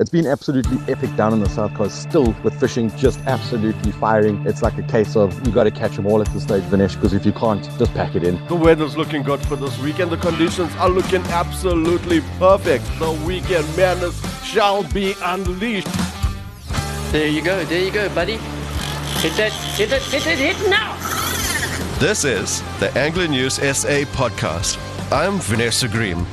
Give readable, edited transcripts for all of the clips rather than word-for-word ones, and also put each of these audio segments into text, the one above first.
It's been absolutely epic down on the South Coast, still with fishing just absolutely firing. It's like a case of you got to catch them all at this stage, Vinesh, because if you can't, just pack it in. The weather's looking good for this weekend. The conditions are looking absolutely perfect. The weekend madness shall be unleashed. There you go, buddy. Hit now. This is the Angler News SA podcast. I'm Vanessa Green.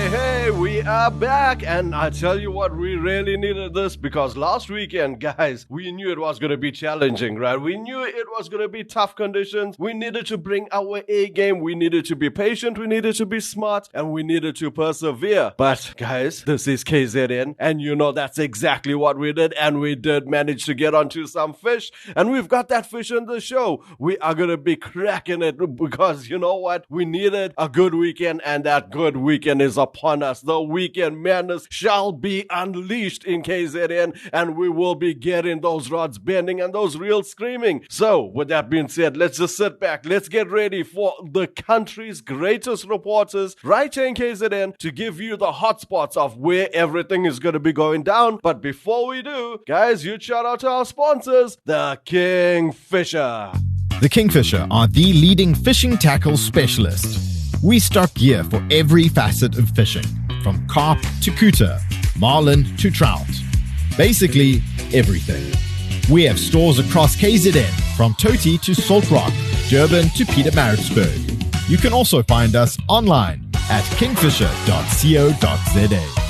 Hey, we are back, and I tell you what, we really needed this because last weekend, guys, we knew it was going to be challenging, right? We knew it was going to be tough conditions. We needed to bring our A game. We needed to be patient. We needed to be smart, and we needed to persevere. But, guys, this is KZN, and you know that's exactly what we did, and we did manage to get onto some fish, and we've got that fish in the show. We are going to be cracking it because, you know what? We needed a good weekend, and that good weekend is upon us. The weekend madness shall be unleashed in KZN, and we will be getting those rods bending and those reels screaming. So, with that being said, let's just sit back. Let's get ready for the country's greatest reporters right here in KZN to give you the hot spots of where everything is going to be going down. But before we do, guys, huge shout out to our sponsors, the Kingfisher. The Kingfisher are the leading fishing tackle specialist. We stock gear for every facet of fishing, from carp to cooter, marlin to trout. Basically, everything. We have stores across KZN, from Toti to Salt Rock, Durban to Pietermaritzburg. You can also find us online at kingfisher.co.za.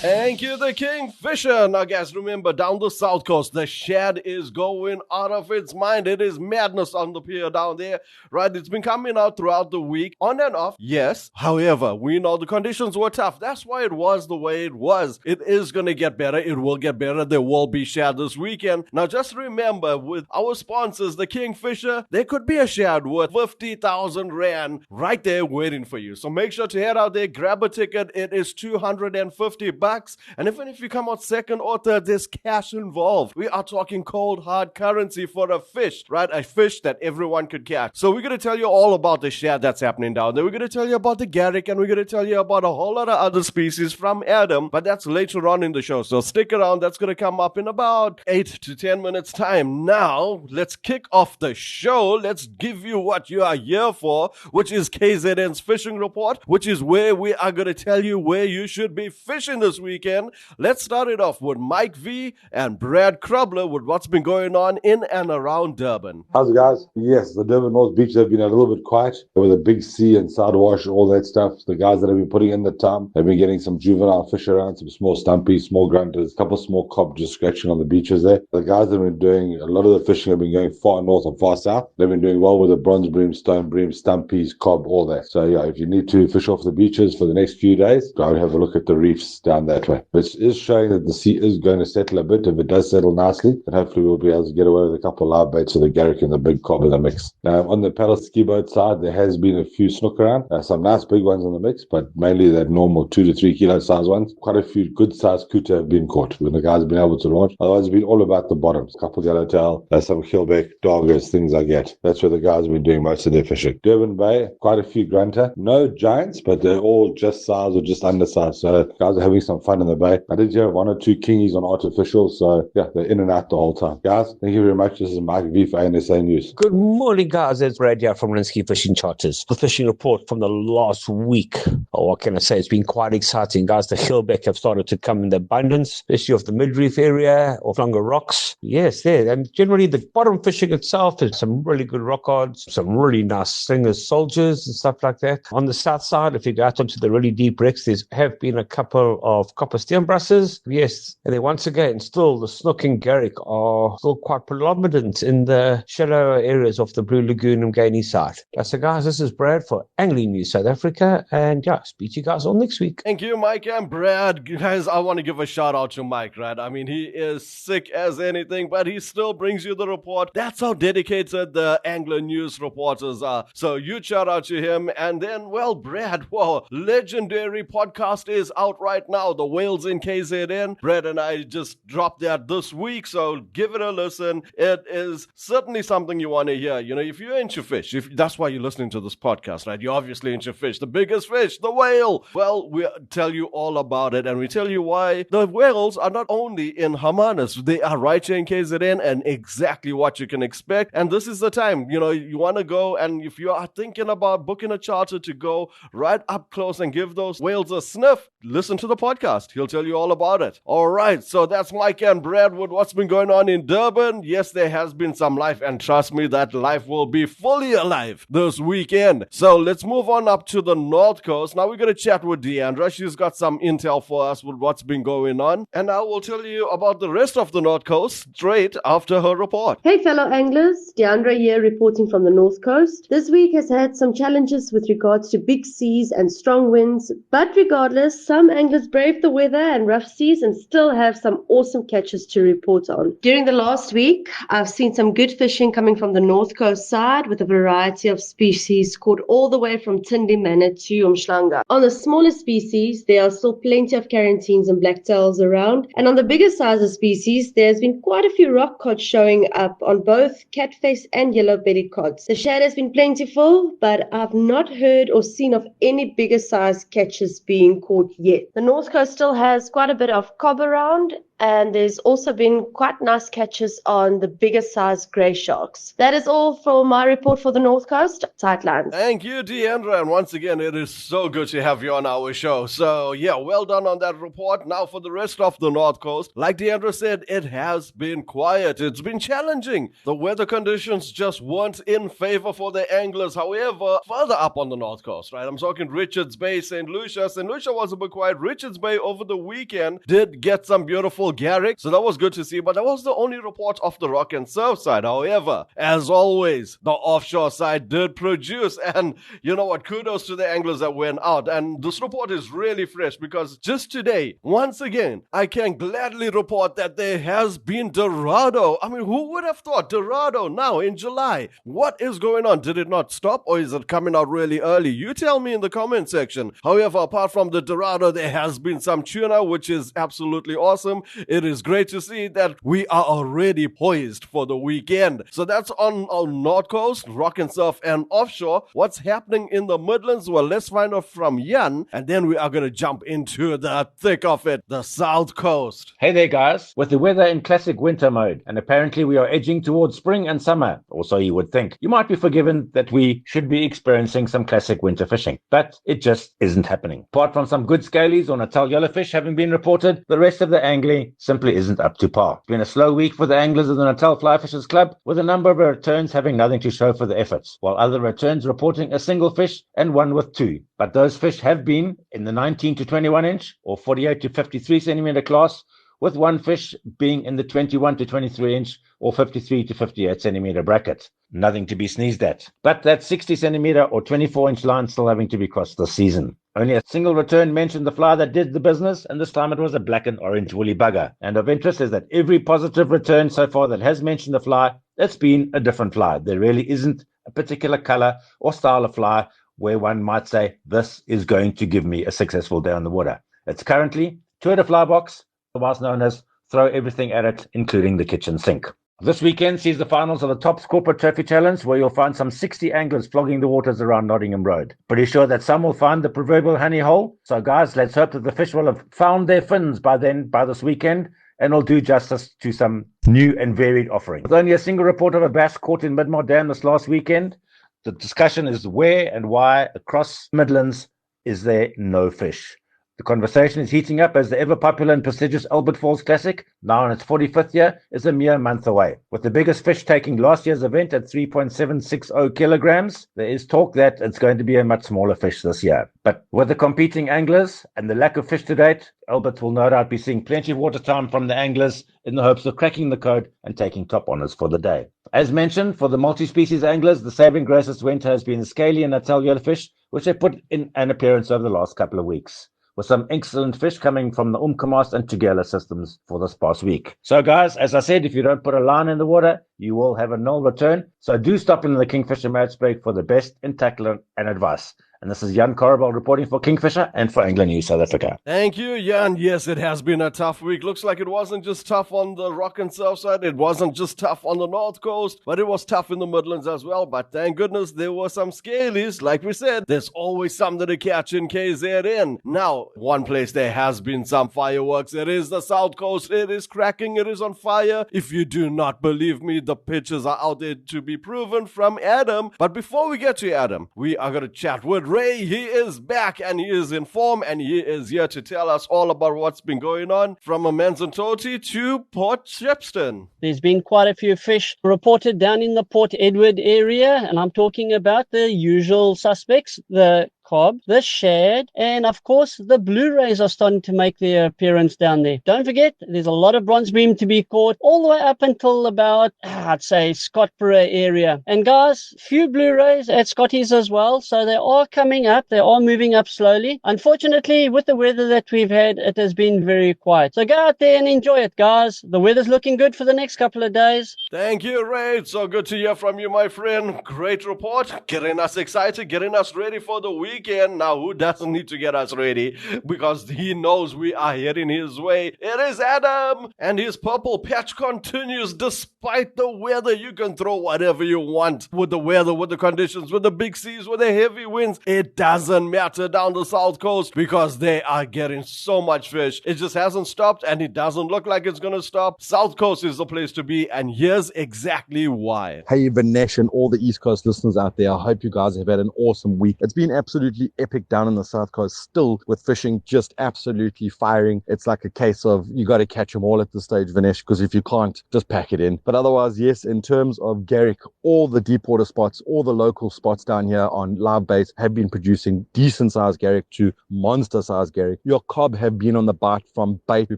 Thank you, the Kingfisher. Now, guys, remember, down the South Coast, the shad is going out of its mind. It is madness on the pier down there, right? It's been coming out throughout the week, on and off, yes. However, we know the conditions were tough. That's why it was the way it was. It is going to get better. It will get better. There will be shad this weekend. Now, just remember, with our sponsors, the Kingfisher, there could be a shad worth 50,000 Rand right there waiting for you. So make sure to head out there, grab a ticket. It is $250. And even if you come out second or third, there's cash involved. We are talking cold, hard currency for a fish, right? A fish that everyone could catch. So we're going to tell you all about the shad that's happening down there. We're going to tell you about the garrick, and we're going to tell you about a whole lot of other species from Adam, but that's later on in the show. So stick around. That's going to come up in about 8 to 10 minutes time. Now, let's kick off the show. Let's give you what you are here for, which is KZN's fishing report, which is where we are going to tell you where you should be fishing this weekend. Let's start it off with Mike V and Brad Krubler with what's been going on in and around Durban. How's it, guys? Yes, the Durban North Beach have been a little bit quiet with a big sea and side wash, all that stuff. The guys that have been putting in the time have been getting some juvenile fish around, some small stumpies, small grunters, a couple of small cob just scratching on the beaches there. The guys that have been doing a lot of the fishing have been going far north and far south. They've been doing well with the bronze bream, stone bream, stumpies, cob, all that. So yeah, if you need to fish off the beaches for the next few days, go and have a look at the reefs down that way. It is showing that the sea is going to settle a bit. If it does settle nicely, then hopefully we'll be able to get away with a couple of live baits of the garrick and the big cob in the mix. On the paddle ski boat side, there has been a few snook around. Some nice big ones in the mix, but mainly that normal 2 to 3 kilo size ones. Quite a few good sized cooter have been caught when the guys have been able to launch. Otherwise, it's been all about the bottoms. A couple of yellowtail, some keelback, doggers, things like that. That's where the guys have been doing most of their fishing. Durban Bay, quite a few grunter. No giants, but they're all just size or just undersized. So guys are having some fun in the bay. I did hear 1 or 2 kingies on artificial, so yeah, they're in and out the whole time. Guys, thank you very much. This is Mike V for ANSA News. Good morning, guys. It's Brad here from Linsky Fishing Charters. The fishing report from the last week. Oh, what can I say? It's been quite exciting, guys. The hillback have started to come in abundance, especially off the mid-reef area, off longer rocks. Yes, there. And generally, the bottom fishing itself is some really good rock odds, some really nice slingers, soldiers, and stuff like that. On the south side, if you go out onto the really deep wrecks, there have been a couple of copper steenbrusses. Yes, and then once again, still the snook and garrick are still quite predominant in the shallower areas of the Blue Lagoon and Gainey side. So guys, this is Brad for Angling News South Africa, and yeah, speak to you guys all next week. Thank you, Mike and Brad. Guys, I want to give a shout out to Mike, right? I mean, he is sick as anything, but he still brings you the report. That's how dedicated the Angler News reporters are. So huge shout out to him. And then, well, Brad, wow, legendary podcast is out right now. the whales in KZN. Brad and I just dropped that this week, so give it a listen. It is certainly something you want to hear. You know, if you're into fish, if that's why you're listening to this podcast, right? You're obviously into fish. The biggest fish, the whale. Well, we tell you all about it, and we tell you why the whales are not only in Hermanus, they are right here in KZN, and exactly what you can expect. And this is the time, you know, you want to go, and if you are thinking about booking a charter to go right up close and give those whales a sniff, listen to the podcast. He'll tell you all about it. All right, so that's Mike and Brad with what's been going on in Durban. Yes, there has been some life, and trust me, that life will be fully alive this weekend. So let's move on up to the North Coast. Now we're going to chat with Deandra. She's got some intel for us with what's been going on, and I will tell you about the rest of the North Coast straight after her report. Hey fellow anglers, Deandra here reporting from the North Coast. This week has had some challenges with regards to big seas and strong winds, but regardless, some anglers braved the weather and rough seas and still have some awesome catches to report on. During the last week, I've seen some good fishing coming from the North Coast side with a variety of species caught all the way from Tindimana to Umhlanga. On the smaller species, there are still plenty of carantines and blacktails around, and on the bigger size of species, there's been quite a few rock cod showing up on both catface and yellow-bellied cods. The shad has been plentiful, but I've not heard or seen of any bigger size catches being caught yet. The North Coast still has quite a bit of cob around, and there's also been quite nice catches on the bigger size grey sharks. That is all for my report for the North Coast. Tight lines. Thank you, Deandra. And once again, it is so good to have you on our show. So, yeah, well done on that report. Now for the rest of the North Coast. Like Deandra said, it has been quiet. It's been challenging. The weather conditions just weren't in favor for the anglers. However, further up on the North Coast, right? I'm talking Richards Bay, St. Lucia. St. Lucia was a bit quiet. Richards Bay over the weekend did get some beautiful garrick, so that was good to see, but that was the only report of the rock and surf side. However, as always, the offshore side did produce, and you know what, kudos to the anglers that went out. And this report is really fresh because just today, once again, I can gladly report that there has been Dorado. I mean, who would have thought Dorado now in July? What is going on? Did it not stop, or is it coming out really early? You tell me in the comment section. However, apart from the Dorado, there has been some tuna, which is absolutely awesome. It is great to see that we are already poised for the weekend. So that's on our North Coast, rock and surf and offshore. What's happening in the Midlands? Well, let's find out from Jan, and then we are going to jump into the thick of it, the South Coast. Hey there, guys. With the weather in classic winter mode, and apparently we are edging towards spring and summer, or so you would think, you might be forgiven that we should be experiencing some classic winter fishing, but it just isn't happening. Apart from some good scalies or Natal yellowfish having been reported, the rest of the angling simply isn't up to par. It's been a slow week for the anglers of the Natal Fly Fishers Club, with a number of returns having nothing to show for the efforts, while other returns reporting a single fish and one with two. But those fish have been in the 19 to 21 inch or 48 to 53 centimeter class, with one fish being in the 21 to 23 inch or 53 to 58 centimeter bracket. Nothing to be sneezed at. But that 60 centimeter or 24 inch line still having to be crossed this season. Only a single return mentioned the fly that did the business, and this time it was a black and orange woolly bugger. And of interest is that every positive return so far that has mentioned the fly, it's been a different fly. There really isn't a particular color or style of fly where one might say, this is going to give me a successful day on the water. It's currently two at a fly box, otherwise known as throw everything at it, including the kitchen sink. This weekend sees the finals of the Tops Corporate Trophy Challenge, where you'll find some 60 anglers flogging the waters around Nottingham Road. Pretty sure that some will find the proverbial honey hole. So guys, let's hope that the fish will have found their fins by this weekend, and will do justice to some new and varied offerings. With only a single report of a bass caught in Midmore Dam this last weekend, the discussion is where and why across Midlands is there no fish. The conversation is heating up as the ever-popular and prestigious Albert Falls Classic, now in its 45th year, is a mere month away. With the biggest fish taking last year's event at 3.760 kilograms, there is talk that it's going to be a much smaller fish this year. But with the competing anglers and the lack of fish to date, Albert will no doubt be seeing plenty of water time from the anglers in the hopes of cracking the code and taking top honours for the day. As mentioned, for the multi-species anglers, the saving grace this winter has been the scaly and Natal yellowfish, which they put in an appearance over the last couple of weeks, with some excellent fish coming from the Umkamast and Tugela systems for this past week. So guys, as I said, if you don't put a line in the water, you will have a null return. So do stop in the Kingfisher Match Break for the best in tackle and advice. And this is Jan Korabel reporting for Kingfisher and for Anglo News South Africa. Thank you, Jan. Yes, it has been a tough week. Looks like it wasn't just tough on the rock and surf side. It wasn't just tough on the north coast, but it was tough in the Midlands as well. But thank goodness there were some scalies. Like we said, there's always something to catch in KZN. Now, one place there has been some fireworks. It is the south coast. It is cracking. It is on fire. If you do not believe me, the pictures are out there to be proven from Adam. But before we get to Adam, we are going to chat with Ray. He is back and he is in form and he is here to tell us all about what's been going on from Amanzimtoti to Port Shepstone. There's been quite a few fish reported down in the Port Edward area, and I'm talking about the usual suspects, the cob, the shad, and of course the Blu-rays are starting to make their appearance down there. Don't forget, there's a lot of bronze bream to be caught all the way up until about, I'd say, Scottborough area. And guys, few Blu-rays at Scotties as well, so they are coming up, they are moving up slowly. Unfortunately, with the weather that we've had, it has been very quiet. So go out there and enjoy it, guys. The weather's looking good for the next couple of days. Thank you, Ray. It's so good to hear from you, my friend. Great report, getting us excited, getting us ready for the weekend. Now, who doesn't need to get us ready? Because he knows we are heading his way. It is Adam, and his purple patch continues despite the weather. You can throw whatever you want with the weather, with the conditions, with the big seas, with the heavy winds. It doesn't matter down the south coast because they are getting so much fish. It just hasn't stopped, and it doesn't look like it's going to stop. South coast is the place to be, and here's exactly why. Hey, Vinesh and all the East Coast listeners out there. I hope you guys have had an awesome week. It's been absolutely epic down in the south coast, still with fishing just absolutely firing. It's like a case of you got to catch them all at this stage, Vinesh, because if you can't, just pack it in. But otherwise, yes, in terms of garrick, all the deep water spots, all the local spots down here on live bait have been producing decent sized garrick to monster sized garrick. Your cob have been on the bite from bait to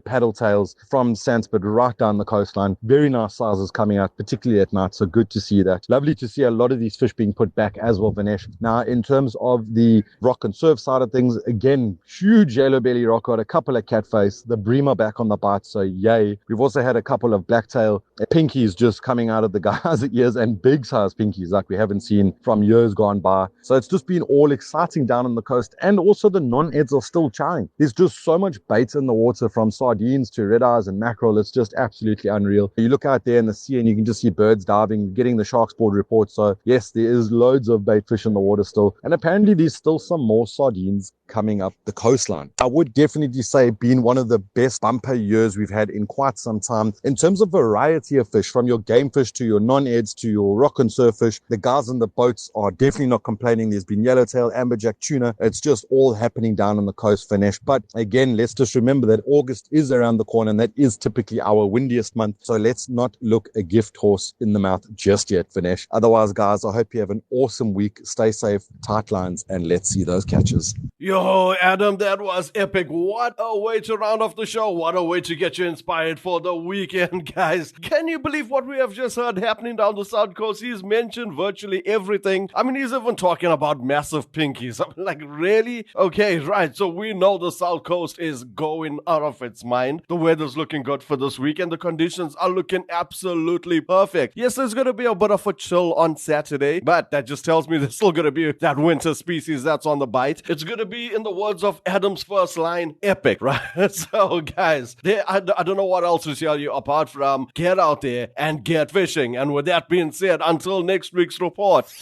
paddle tails, from Sandspit right down the coastline. Very nice sizes coming out, particularly at night. So good to see that. Lovely to see a lot of these fish being put back as well, Vinesh. Now, in terms of the rock and surf side of things, again, huge yellow belly rockcod, a couple of catface, the bream are back on the bite, so yay. We've also had a couple of blacktail pinkies just coming out of the guys' ears, and big size pinkies like we haven't seen from years gone by. So it's just been all exciting down on the coast, and also the non-eds are still chowing. There's just so much bait in the water, from sardines to red eyes and mackerel. It's just absolutely unreal. You look out there in the sea and you can just see birds diving, getting the sharks board report. So yes, there is loads of bait fish in the water still, and apparently there's still some more sardines coming up the coastline. I would definitely say been one of the best bumper years we've had in quite some time in terms of variety of fish, from your game fish to your non-eds to your rock and surf fish. The guys in the boats are definitely not complaining. There's been yellowtail, amberjack, tuna. It's just all happening down on the coast, Vinesh. But again, let's just remember that August is around the corner, and that is typically our windiest month. So let's not look a gift horse in the mouth just yet, Vinesh. Otherwise, guys, I hope you have an awesome week. Stay safe, tight lines, and let's see those catches. Yo, Adam, that was epic. What a way to round off the show. What a way to get you inspired for the weekend, guys. Can you believe what we have just heard happening down the south coast? He's mentioned virtually everything. I mean, he's even talking about massive pinkies. I'm like, really? Okay, right. So we know the south coast is going out of its mind. The weather's looking good for this week, and the conditions are looking absolutely perfect. Yes, there's going to be a bit of a chill on Saturday, but that just tells me there's still going to be that winter species that's on the bite. It's going to be, in the words of Adam's first line, epic, right? So, guys, I don't know what else to tell you apart from get out there and get fishing. And with that being said, until next week's report.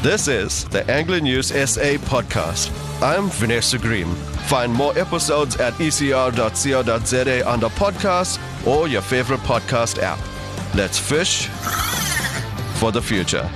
This is the Anglo News SA podcast. I'm Vanessa Green. Find more episodes at ecr.co.za under podcasts or your favorite podcast app. Let's fish for the future.